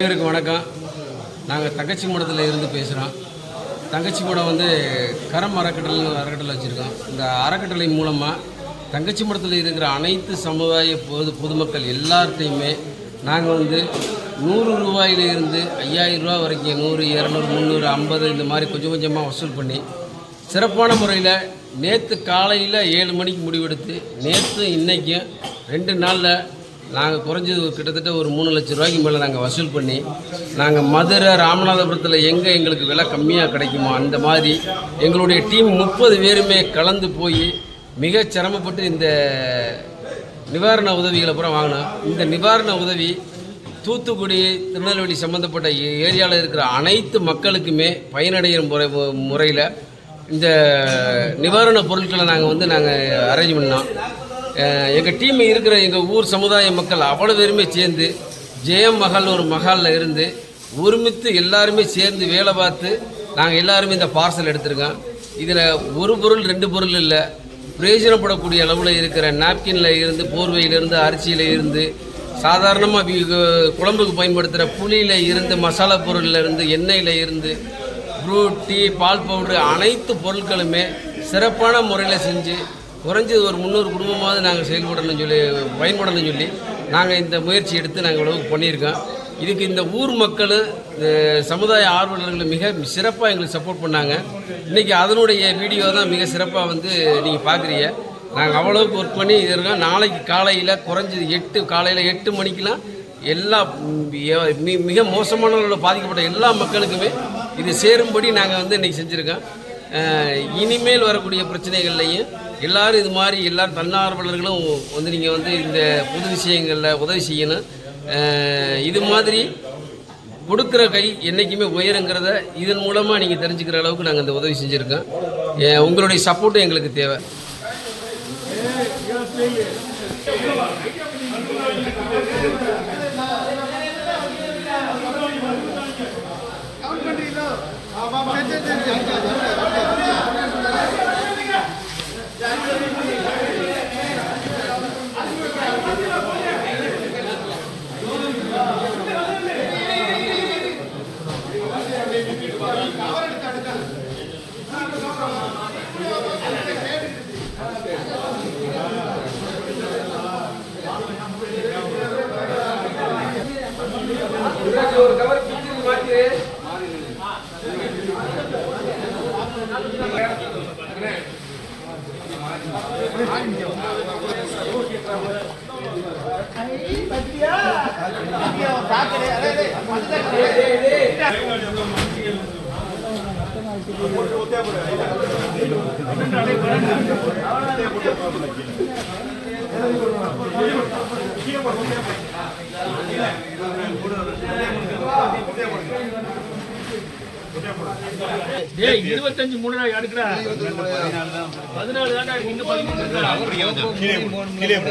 அனைவருக்கும் வணக்கம். நாங்கள் தங்கச்சி மடத்தில் இருந்து பேசுகிறோம். தங்கச்சி மடம் வந்து கரம் அறக்கட்டளை வச்சுருக்கோம். இந்த அறக்கட்டளை மூலமாக தங்கச்சி மடத்தில் இருக்கிற அனைத்து சமுதாய பொதுமக்கள் எல்லார்ட்டையுமே நாங்கள் வந்து 100 ரூபாயிலிருந்து 5000 ரூபா வரைக்கும் 100, 200, 300, 50 இந்த மாதிரி கொஞ்சம் கொஞ்சமாக வசூல் பண்ணி சிறப்பான முறையில் நேற்று காலையில் 7 மணிக்கு முடிவெடுத்து நேற்று இன்றைக்கும் 2 நாளில் நாங்கள் குறைஞ்சது கிட்டத்தட்ட ஒரு 3 லட்சம் ரூபாய்க்கு மேலே நாங்கள் வசூல் பண்ணி நாங்கள் மதுரை ராமநாதபுரத்தில் எங்கே எங்களுக்கு விலை கம்மியாக கிடைக்குமோ அந்த மாதிரி எங்களுடைய டீம் 30 பேருமே கலந்து போய் மிக சிரமப்பட்டு இந்த நிவாரண உதவிகளை பூரா வாங்கினோம். இந்த நிவாரண உதவி தூத்துக்குடி திருநெல்வேலி சம்மந்தப்பட்ட ஏரியாவில் இருக்கிற அனைத்து மக்களுக்குமே பயனடைகிற முறையில் இந்த நிவாரண பொருட்களை நாங்கள் அரேஞ்ச் பண்ணோம். எங்கள் டீம் இருக்கிற எங்கள் ஊர் சமுதாய மக்கள் அவ்வளோ பேருமே சேர்ந்து ஜெயம் மஹால் ஒரு மஹாலில் இருந்து ஒருமித்து எல்லாருமே சேர்ந்து வேலை பார்த்து நாங்கள் எல்லாருமே இந்த பார்சல் எடுத்திருக்கோம். இதில் ஒரு பொருள் 2 பொருள் இல்லை, பிரயோஜனப்படக்கூடிய அளவில் இருக்கிற நாப்கினில் இருந்து, போர்வையிலிருந்து, அரிசியில் இருந்து, சாதாரணமாக குழம்புக்கு பயன்படுத்துகிற புளியில் இருந்து, மசாலா பொருளில் இருந்து, எண்ணெயில் இருந்து, ஃப்ரூட், டீ, பால் பவுட்ரு அனைத்து பொருட்களுமே சிறப்பான முறையில் செஞ்சு குறைஞ்சது ஒரு 300 குடும்பமாவது நாங்கள் பயன்படணும்னு சொல்லி நாங்கள் இந்த முயற்சி எடுத்து நாங்கள் இவ்வளவு பண்ணியிருக்கோம். இதுக்கு இந்த ஊர் மக்கள் சமுதாய ஆர்வலர்கள் மிக சிறப்பாக எங்களுக்கு சப்போர்ட் பண்ணாங்க. இன்றைக்கி அதனுடைய வீடியோ தான் மிக சிறப்பாக நீங்கள் பார்க்குறீங்க. நாங்கள் அவ்வளோவுக்கு ஒர்க் பண்ணி இருக்கோம். நாளைக்கு காலையில் குறைஞ்சது காலையில் 8 மணிக்கெலாம் எல்லா மிக மோசமான அளவில் பாதிக்கப்பட்ட எல்லா மக்களுக்குமே இது சேரும்படி நாங்கள் இன்றைக்கி செஞ்சுருக்கோம். இனிமேல் வரக்கூடிய பிரச்சனைகள்லையும் எல்லோரும் இது மாதிரி எல்லாரும் தன்னார்வலர்களும் நீங்கள் இந்த புது விஷயங்களில் உதவி செய்யணும். இது மாதிரி கொடுக்குற கை என்றைக்குமே உயருங்கிறத இதன் மூலமாக நீங்கள் தெரிஞ்சுக்கிற அளவுக்கு நாங்கள் இந்த உதவி செஞ்சுருக்கோம். உங்களுடைய சப்போர்ட்டும் எங்களுக்கு தேவை. ஒரு கவர் பிடிச்சி மாற்றி ஏய் 25 3 எடுக்கடா 14 தான்டா இங்க 13 கீழே போடு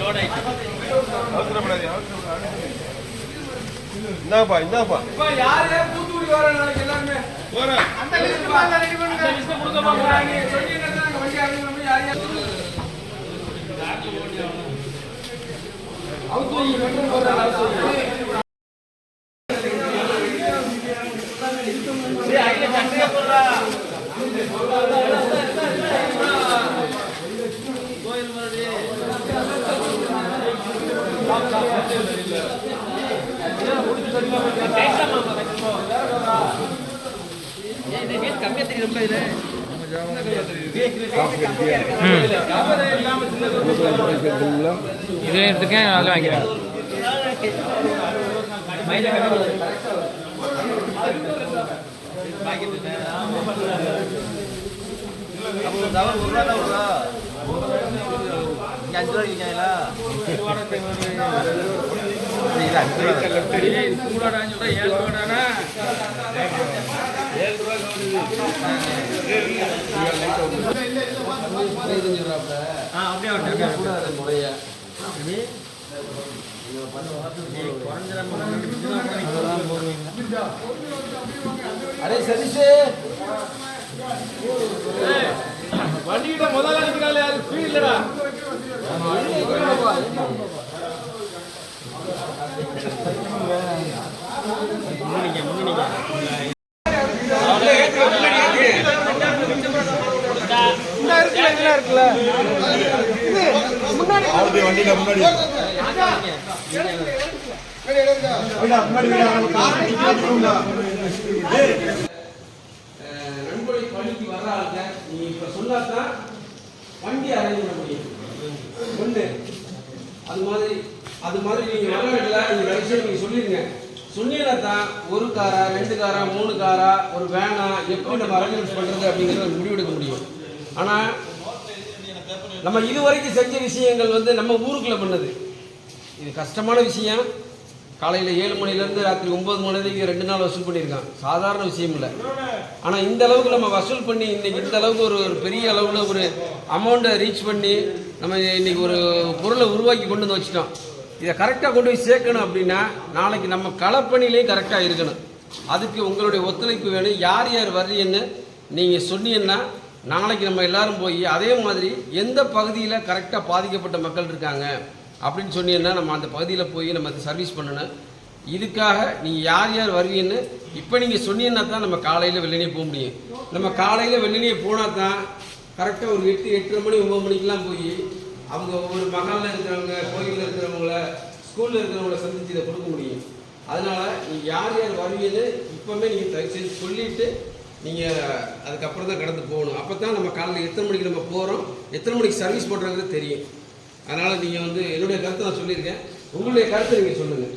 லோட் ஆயிட்டு இந்தாப்பா இந்தாப்பா யார் யார் கூத்துக்குடி வர நாளைக்கு எல்லாருமே போறேன் அந்த லிஸ்ட் ரெடி பண்ணுங்க. அந்த லிஸ்ட் கொடுக்க போறேன். நீங்க சொன்னீங்கன்னா நாங்க வண்டி அரேஞ்ச் யார் யார் அவுத்து வெட்டும் போறேன். இதே எடுத்துக்கேன் அதில் வாங்கிறேன். அரே சதீஷ் வண்டியில முதல்ல நிக்கிறாள் யாரு ஸ்பீட் இல்லடா. வண்டியில முன்னாடி நண்பொழி பணிக்கு வர்ற ஆளுங்க நீங்க இப்ப சொன்னாதான் வண்டி அரேஞ்ச் பண்ண முடியும். ஒண்ணு அது மாதிரி நீங்க வர வேண்டியதா இந்த விஷயம் நீங்க சொல்லிருங்க. சொன்னீங்கன்னா தான் ஒரு காரா 2 காரா 3 காரா ஒரு வேனா எப்படி நம்ம அரேஞ்ச் பண்றது அப்படிங்கறத முடிவெடுக்க முடியும். ஆனா நம்ம இதுவரைக்கும் செஞ்ச விஷயங்கள் வந்து நம்ம ஊருக்குள்ள பண்ணது. இது கஷ்டமான விஷயம். காலையில் 7 மணிலேருந்து ராத்திரி 9 மணி வரைக்கும் 2 நாள் வசூல் பண்ணியிருக்கான். சாதாரண விஷயம் இல்லை. ஆனால் இந்த அளவுக்கு நம்ம வசூல் பண்ணி இன்னைக்கு இந்த அளவுக்கு ஒரு பெரிய அளவில் ஒரு அமௌண்ட்டை ரீச் பண்ணி நம்ம இன்னைக்கு ஒரு பொருளை உருவாக்கி கொண்டு வந்து வச்சுட்டோம். இதை கரெக்டாக கொண்டு போய் சேர்க்கணும் அப்படின்னா நாளைக்கு நம்ம களப்பணிலையும் கரெக்டாக இருக்கணும். அதுக்கு உங்களுடைய ஒத்துழைப்பு வேணும். யார் யார் வர்றீன்னு நீங்கள் சொன்னீங்கன்னா நாளைக்கு நம்ம எல்லாரும் போய் அதே மாதிரி எந்த பகுதியில் கரெக்டாக பாதிக்கப்பட்ட மக்கள் இருக்காங்க அப்படின்னு சொன்னீங்கன்னா நம்ம அந்த பகுதியில் போய் நம்ம அதை சர்வீஸ் பண்ணணும். இதுக்காக நீங்கள் யார் யார் வருவீங்கன்னு இப்போ நீங்கள் சொன்னீங்கன்னா தான் நம்ம காலையில் வெள்ளனே போக முடியும். நம்ம காலையில் வெள்ளனே போனால் தான் கரெக்டாக ஒரு 8 மணி 9 மணிக்கெலாம் போய் அவங்க ஒவ்வொரு மகாலில் இருக்கிறவங்க கோயிலில் இருக்கிறவங்கள ஸ்கூலில் இருக்கிறவங்கள சந்தித்து இதை கொடுக்க முடியும். அதனால் நீங்கள் யார் யார் வருவீங்கன்னு இப்போவே நீங்கள் தயவு செய்து சொல்லிவிட்டு நீங்கள் அதுக்கப்புறம் தான் கடந்து போகணும். அப்போ தான் நம்ம காலையில் எத்தனை மணிக்கு நம்ம போகிறோம், எத்தனை மணிக்கு சர்வீஸ் பண்ணுறது தெரியும். அதனால் நீங்கள் வந்து என்னுடைய கருத்தை நான் சொல்லியிருக்கேன். உங்களுடைய கருத்தை நீங்கள் சொல்லுங்கள்.